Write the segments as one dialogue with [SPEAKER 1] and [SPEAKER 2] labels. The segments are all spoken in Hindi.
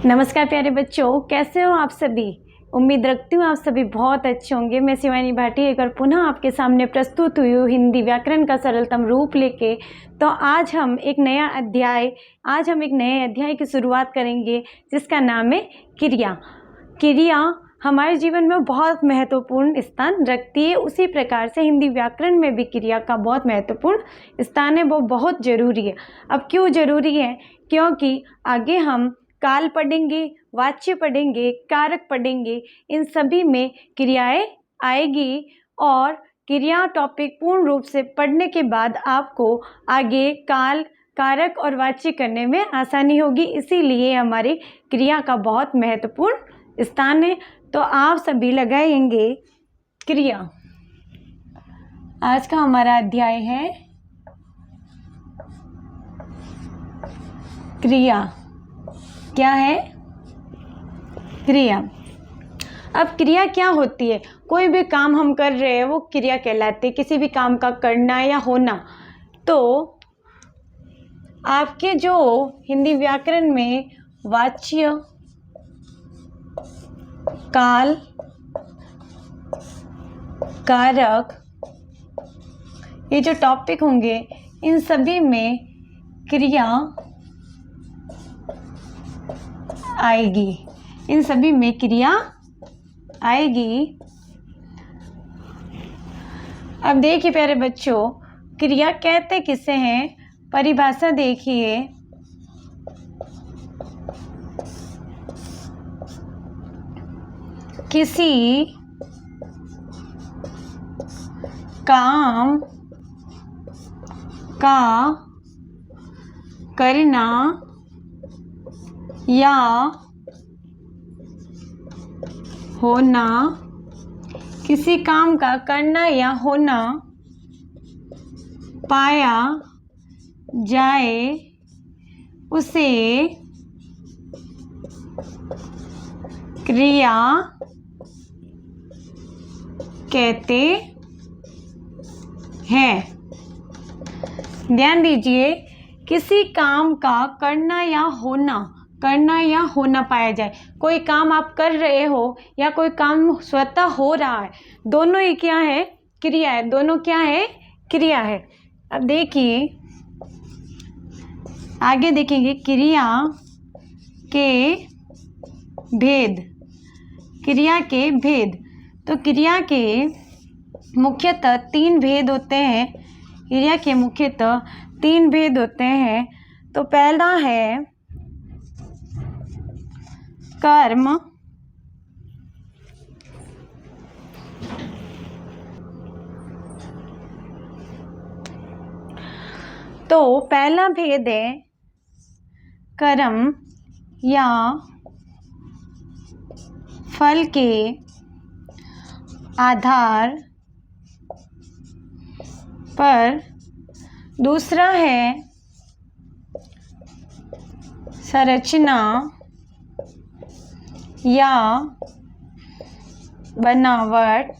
[SPEAKER 1] नमस्कार प्यारे बच्चों, कैसे हो आप सभी। उम्मीद रखती हूँ आप सभी बहुत अच्छे होंगे। मैं शिवानी भाटी एक बार पुनः आपके सामने प्रस्तुत हुई हूँ हिंदी व्याकरण का सरलतम रूप लेके। तो आज हम एक नए अध्याय की शुरुआत करेंगे जिसका नाम है क्रिया। क्रिया हमारे जीवन में बहुत महत्वपूर्ण स्थान रखती है। उसी प्रकार से हिंदी व्याकरण में भी क्रिया का बहुत महत्वपूर्ण स्थान है, वो बहुत ज़रूरी है। अब क्यों ज़रूरी है? क्योंकि आगे हम काल पढ़ेंगे, वाच्य पढ़ेंगे, कारक पढ़ेंगे, इन सभी में क्रियाएं आएगी और क्रिया टॉपिक पूर्ण रूप से पढ़ने के बाद आपको आगे काल, कारक और वाच्य करने में आसानी होगी। इसीलिए हमारी क्रिया का बहुत महत्वपूर्ण स्थान है। तो आप सभी लगाएंगे क्रिया। आज का हमारा अध्याय है क्रिया। क्या है? क्रिया। अब क्रिया क्या होती है? कोई भी काम हम कर रहे हैं वो क्रिया कहलाती है, किसी भी काम का करना या होना। तो आपके जो हिंदी व्याकरण में वाच्य, काल, कारक, ये जो टॉपिक होंगे इन सभी में क्रिया आएगी। इन सभी में क्रिया आएगी। अब देखिए प्यारे बच्चों, क्रिया कहते किसे हैं? परिभाषा देखिए। किसी काम का करना या होना, किसी काम का करना या होना पाया जाए उसे क्रिया कहते हैं। ध्यान दीजिए, किसी काम का करना या होना पाया जाए। कोई काम आप कर रहे हो या कोई काम स्वतः हो रहा है, दोनों ही क्या है? क्रिया है। दोनों क्या है? क्रिया है। अब देखिए आगे देखेंगे क्रिया के भेद। क्रिया के भेद। तो क्रिया के मुख्यतः 3 भेद होते हैं। क्रिया के मुख्यतः 3 भेद होते हैं। तो पहला है कर्म, तो पहला भेद है कर्म या फल के आधार पर। दूसरा है संरचना या बनावट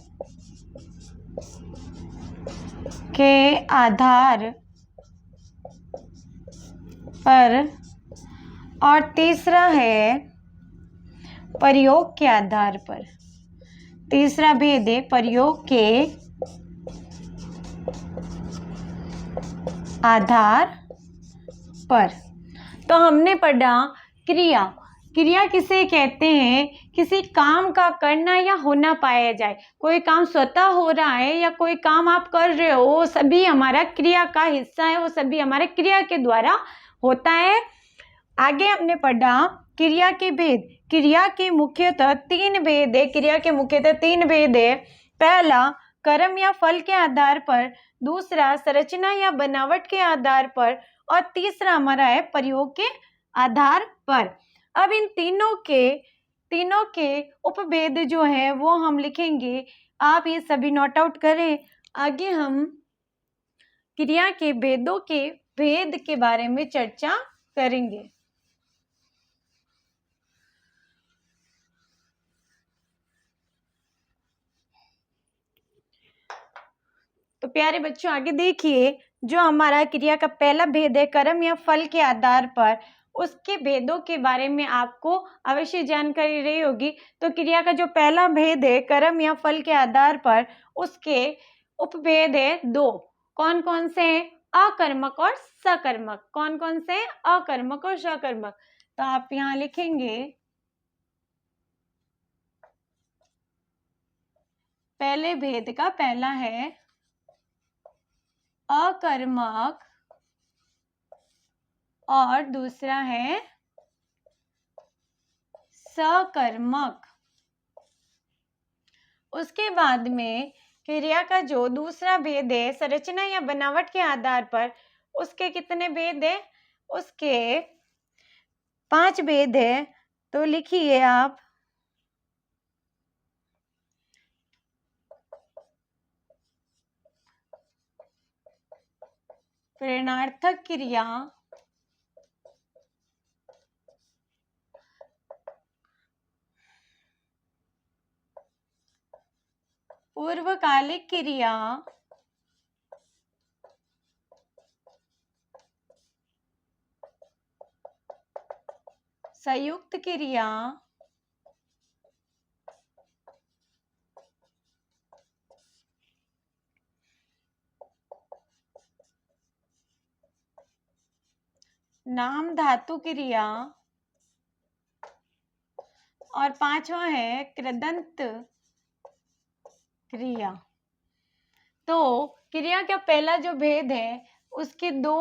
[SPEAKER 1] के आधार पर। और तीसरा है प्रयोग के आधार पर। तीसरा भेद है प्रयोग के आधार पर। तो हमने पढ़ा क्रिया। क्रिया किसे कहते हैं? किसी काम का करना या होना पाया जाए। कोई काम स्वतः हो रहा है या कोई काम आप कर रहे हो, वो सभी हमारा क्रिया का हिस्सा है, वो सभी हमारे क्रिया के द्वारा होता है। आगे हमने पढ़ा क्रिया के भेद। क्रिया के मुख्यतः 3 भेद है। क्रिया के मुख्यतः 3 भेद है। पहला कर्म या फल के आधार पर, दूसरा संरचना या बनावट के आधार पर, और तीसरा हमारा है प्रयोग के आधार पर। अब इन तीनों के उपभेद जो है वो हम लिखेंगे। आप ये सभी नोट आउट करें। आगे हम क्रिया के भेदों के भेद के बारे में चर्चा करेंगे। तो प्यारे बच्चों आगे देखिए, जो हमारा क्रिया का पहला भेद है कर्म या फल के आधार पर, उसके भेदों के बारे में आपको अवश्य जानकारी रही होगी। तो क्रिया का जो पहला भेद है कर्म या फल के आधार पर, उसके उपभेद है दो। कौन कौन से हैं? अकर्मक और सकर्मक। कौन कौन से हैं? अकर्मक और सकर्मक। तो आप यहाँ लिखेंगे पहले भेद का पहला है अकर्मक और दूसरा है सकर्मक। उसके बाद में क्रिया का जो दूसरा भेद है संरचना या बनावट के आधार पर, उसके कितने भेद है? उसके 5 भेद है। तो लिखिए आप प्रेरणार्थक क्रिया, पूर्वकालिक क्रिया, संयुक्त क्रिया, नाम धातु क्रिया और 5वां है कृदंत क्रिया। तो क्रिया का पहला जो भेद है उसके 2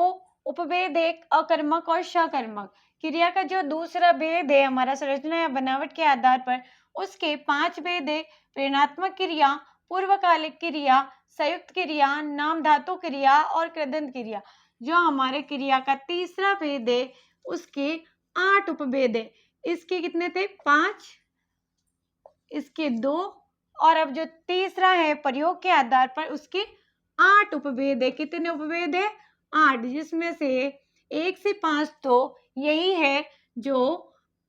[SPEAKER 1] उपभेद, एक अकर्मक और सकर्मक। क्रिया का जो दूसरा भेद है हमारा संरचना या बनावट के आधार पर, उसके 5 भेद है प्रेरणात्मक क्रिया, पूर्वकालिक क्रिया, संयुक्त क्रिया, नाम धातु क्रिया और कृदंत क्रिया। जो हमारे क्रिया का तीसरा भेद है उसके 8 उपभेद है। इसके कितने थे? 5, इसके 2, और अब जो तीसरा है प्रयोग के आधार पर उसके 8 उपभेद है। कितने उपभेद है? 8, जिसमें से 1 से 5 तो यही है जो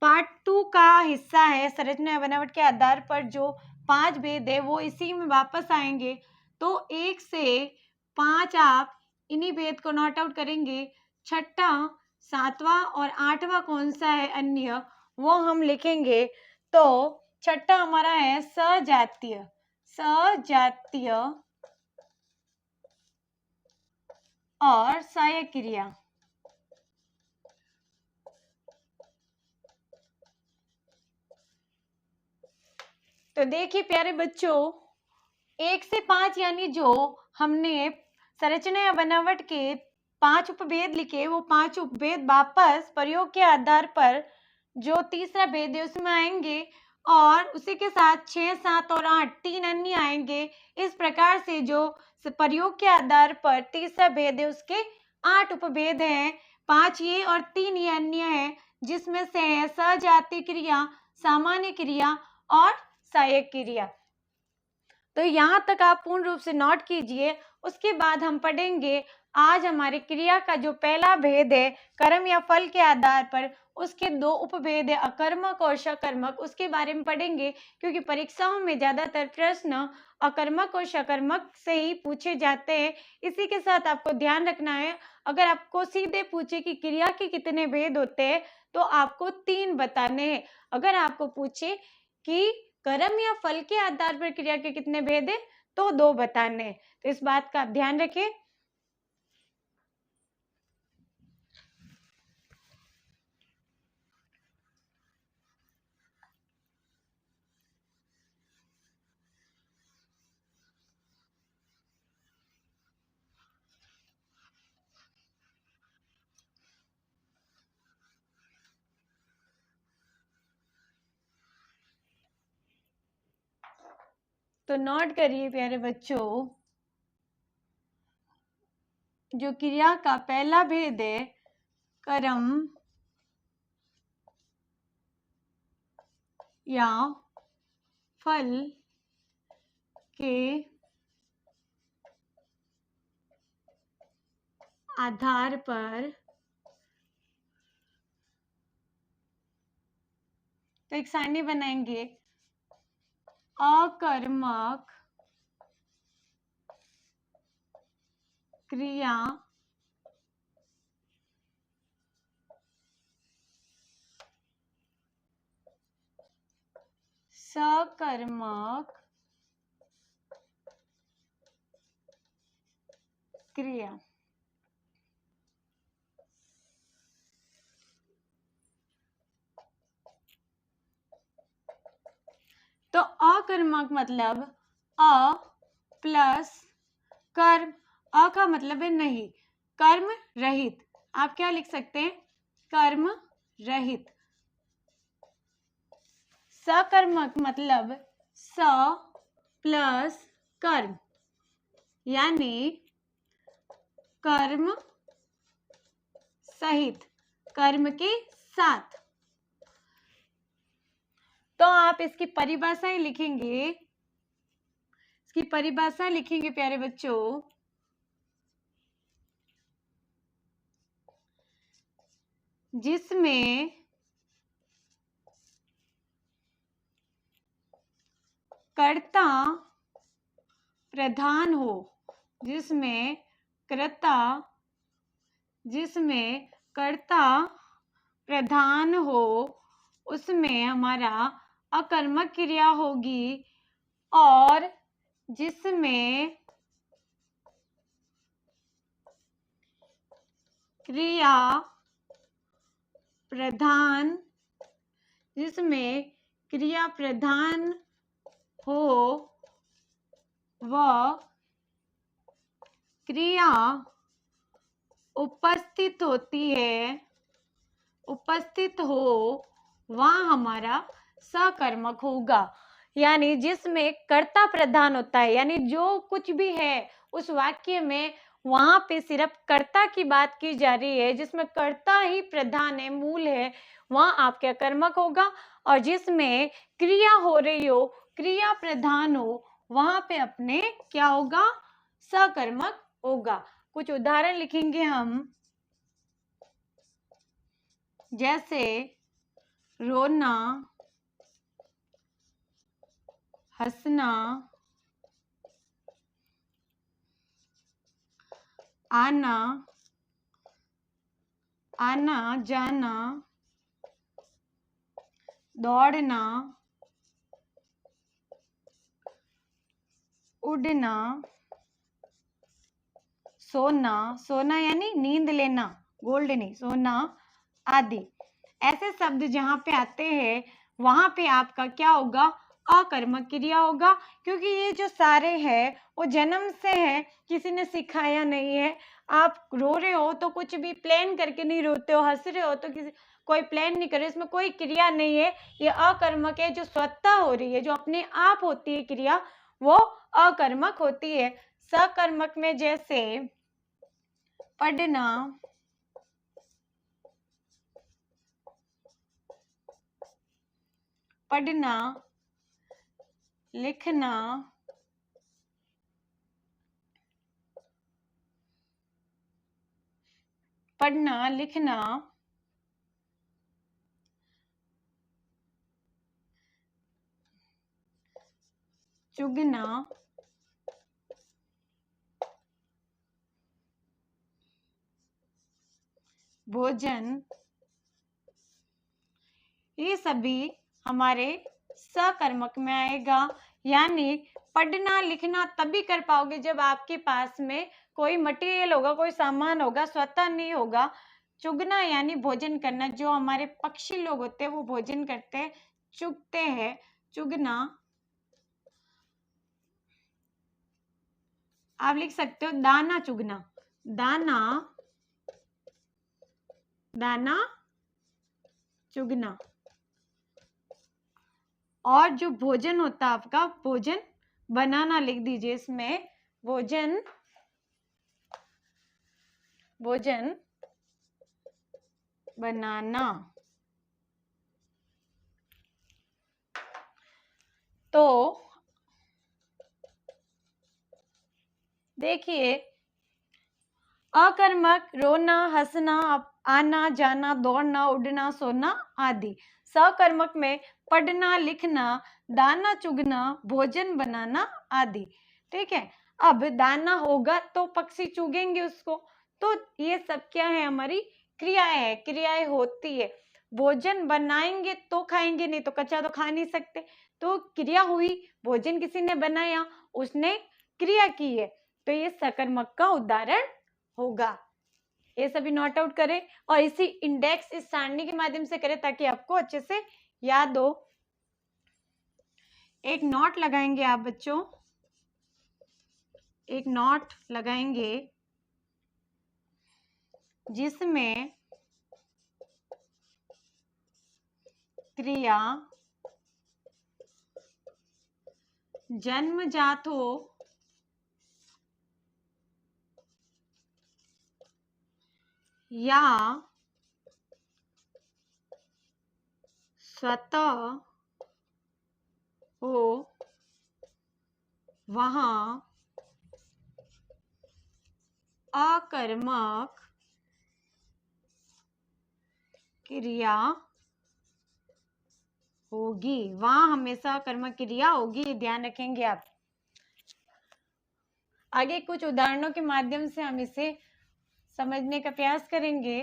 [SPEAKER 1] पार्ट 2 का हिस्सा है। संरचना या बनावट के आधार पर जो 5 भेद है वो इसी में वापस आएंगे। तो 1 से 5 आप इन्हीं भेद को नोट आउट करेंगे। छठा, 7वां और 8वां कौन सा है अन्य, वो हम लिखेंगे। तो छठा हमारा है सजातीय, सजातीय और सहायक क्रिया। तो देखिए प्यारे बच्चों, 1 से 5 यानी जो हमने संरचना या बनावट के 5 उपभेद लिखे, वो 5 उपभेद वापस प्रयोग के आधार पर जो तीसरा भेद है उसमें आएंगे, और उसी के साथ 6, 7 और 8 3 अन्य आएंगे। इस प्रकार से जो प्रयोग के आधार पर तीसरा भेद है उसके 8 उपभेद हैं। 5 ये और 3 ये अन्य है, जिसमें से है सजातीय क्रिया, सामान्य क्रिया और सहायक क्रिया। तो यहाँ तक आप पूर्ण रूप से नोट कीजिए। उसके बाद हम पढ़ेंगे आज हमारी क्रिया का जो पहला भेद है कर्म या फल के आधार पर, उसके 2 उपभेद है अकर्मक और सकर्मक, उसके बारे में पढ़ेंगे। क्योंकि परीक्षाओं में ज्यादातर प्रश्न अकर्मक और सकर्मक से ही पूछे जाते हैं। इसी के साथ आपको ध्यान रखना है, अगर आपको सीधे पूछे कि क्रिया के कितने भेद होते हैं तो आपको 3 बताने हैं। अगर आपको पूछे कि कर्म या फल के आधार पर क्रिया के कितने भेद है तो 2 बताने हैं। तो इस बात का आप ध्यान रखें। तो नोट करिए प्यारे बच्चों, जो क्रिया का पहला भेद है कर्म या फल के आधार पर, तो एक सारणी बनाएंगे। अकर्मक क्रिया सकर्मक क्रिया। तो अकर्मक मतलब अ प्लस कर्म, अ का मतलब है नहीं, कर्म रहित। आप क्या लिख सकते हैं? कर्म रहित। सकर्मक मतलब स प्लस कर्म, यानी कर्म सहित, कर्म के साथ। तो आप इसकी परिभाषाएं लिखेंगे, इसकी परिभाषा लिखेंगे प्यारे बच्चों। जिसमें कर्ता प्रधान हो, जिसमें कर्ता प्रधान हो, उसमें हमारा अकर्मक क्रिया होगी। और जिसमें क्रिया प्रधान हो, वह क्रिया उपस्थित हो, वह हमारा सकर्मक होगा। यानी जिसमें कर्ता प्रधान होता है, यानी जो कुछ भी है उस वाक्य में वहां पे सिर्फ कर्ता की बात की जा रही है, जिसमें कर्ता ही प्रधान है, मूल है, वहां आपका कर्मक होगा। और जिसमें क्रिया हो रही हो, क्रिया प्रधान हो, वहां पे अपने क्या होगा? सकर्मक होगा। कुछ उदाहरण लिखेंगे हम, जैसे रोना, हंसना, आना जाना, दौड़ना, उड़ना, सोना यानी नींद लेना, गोल्ड नहीं, सोना आदि। ऐसे शब्द जहां पे आते हैं वहां पे आपका क्या होगा? अकर्मक क्रिया होगा। क्योंकि ये जो सारे हैं वो जन्म से है, किसी ने सिखाया नहीं है। आप रो रहे हो तो कुछ भी प्लान करके नहीं रोते हो, हंस रहे हो तो कोई प्लान नहीं करे, इसमें कोई क्रिया नहीं है। ये अकर्मक है, जो स्वतः हो रही है, जो अपने आप होती है क्रिया, वो अकर्मक होती है। सकर्मक में जैसे पढ़ना, लिखना, चुगना, भोजन, ये सभी हमारे सकर्मक में आएगा। यानी पढ़ना लिखना तभी कर पाओगे जब आपके पास में कोई मटेरियल होगा, कोई सामान होगा, स्वतः नहीं होगा। चुगना यानी भोजन करना, जो हमारे पक्षी लोग होते हैं वो भोजन करते हैं, चुगते हैं, चुगना। आप लिख सकते हो दाना चुगना, दाना चुगना। और जो भोजन होता है आपका, भोजन बनाना लिख दीजिए इसमें, भोजन बनाना। तो देखिए, अकर्मक रोना, हंसना, आना जाना, दौड़ना, उड़ना, सोना आदि। सकर्मक में पढ़ना, लिखना, दाना चुगना, भोजन बनाना आदि। ठीक है। अब दाना होगा तो पक्षी चुगेंगे उसको, तो ये सब क्या है? हमारी क्रियाएं है, क्रियाएं होती है। भोजन बनाएंगे तो खाएंगे, नहीं तो कच्चा तो खा नहीं सकते। तो क्रिया हुई, भोजन किसी ने बनाया, उसने क्रिया की है, तो ये सकर्मक का उदाहरण होगा। ये सभी नोट आउट करें और इसी इंडेक्स इस सारणी के माध्यम से करें ताकि आपको अच्छे से याद हो। एक नोट लगाएंगे आप बच्चों, एक नोट लगाएंगे जिसमें क्रिया जन्मजात हो या स्वतः हो, वहां अकर्मक क्रिया होगी, वहां हमेशा कर्मक क्रिया होगी, ये ध्यान रखेंगे आप। आगे कुछ उदाहरणों के माध्यम से हम इसे समझने का प्रयास करेंगे।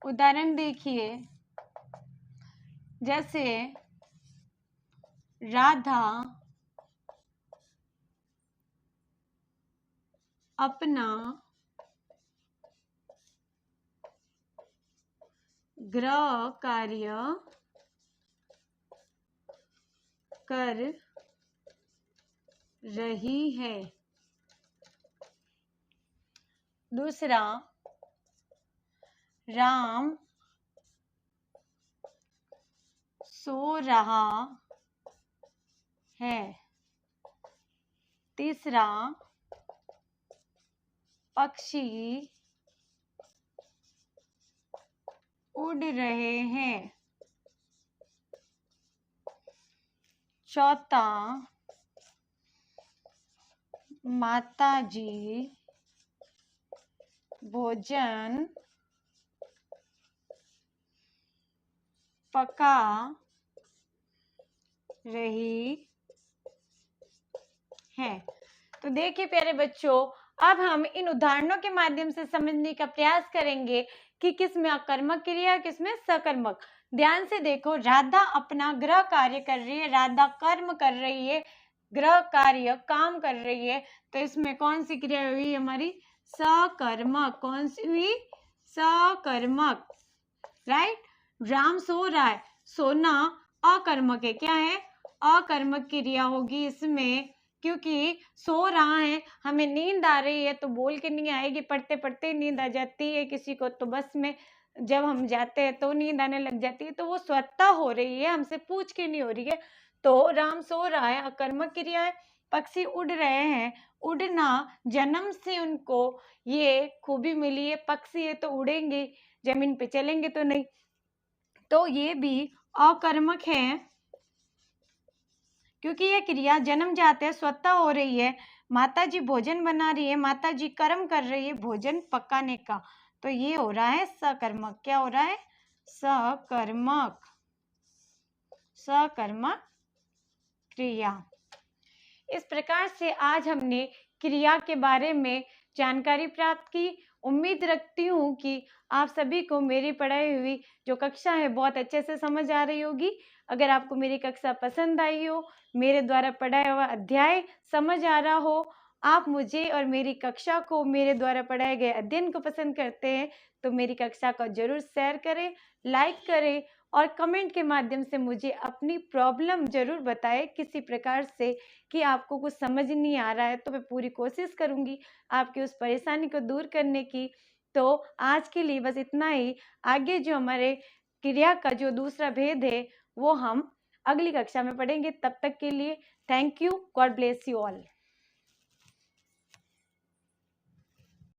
[SPEAKER 1] उदाहरण देखिए, जैसे राधा अपना गृह कार्य कर रही है। दूसरा, राम सो रहा है। तीसरा, पक्षी उड़ रहे हैं। चौथा, माताजी भोजन पका रही है। तो देखिए प्यारे बच्चों, अब हम इन उदाहरणों के माध्यम से समझने का प्रयास करेंगे कि किसमें अकर्मक क्रिया है, किसमें सकर्मक। ध्यान से देखो, राधा अपना गृह कार्य कर रही है, राधा कर्म कर रही है, गृह कार्य काम कर रही है, तो इसमें कौन सी क्रिया हुई हमारी? सकर्मक। कौन सी हुई? सकर्मक, राइट। राम सो रहा है, सोना अकर्मक है, क्या है? अकर्मक क्रिया होगी इसमें, क्योंकि सो रहा है, हमें नींद आ रही है तो बोल के नहीं आएगी, पढ़ते पढ़ते नींद आ जाती है किसी को, तो बस में जब हम जाते हैं तो नींद आने लग जाती है, तो वो स्वतः हो रही है, हमसे पूछ के नहीं हो रही है। तो राम सो रहा है, अकर्मक क्रिया है। पक्षी उड़ रहे हैं, उड़ना जन्म से उनको ये खूबी मिली है, पक्षी है तो उड़ेंगे, जमीन पे चलेंगे तो नहीं, तो ये भी अकर्मक है क्योंकि ये क्रिया जन्मजात है, स्वतः हो रही है। माता जी भोजन बना रही है, माता जी कर्म कर रही है भोजन पकाने का, तो ये हो रहा है सकर्मक। क्या हो रहा है? सकर्मक, सकर्मक क्रिया। इस प्रकार से आज हमने क्रिया के बारे में जानकारी प्राप्त की। उम्मीद रखती हूँ कि आप सभी को मेरी पढ़ाई हुई जो कक्षा है बहुत अच्छे से समझ आ रही होगी। अगर आपको मेरी कक्षा पसंद आई हो, मेरे द्वारा पढ़ाया हुआ अध्याय समझ आ रहा हो, आप मुझे और मेरी कक्षा को, मेरे द्वारा पढ़ाए गए अध्ययन को पसंद करते हैं, तो मेरी कक्षा को जरूर शेयर करें, लाइक करें और कमेंट के माध्यम से मुझे अपनी प्रॉब्लम जरूर बताएं किसी प्रकार से कि आपको कुछ समझ नहीं आ रहा है, तो मैं पूरी कोशिश करूंगी आपकी उस परेशानी को दूर करने की। तो आज के लिए बस इतना ही। आगे जो हमारे क्रिया का जो दूसरा भेद है वो हम अगली कक्षा में पढ़ेंगे। तब तक के लिए thank you, God bless you all.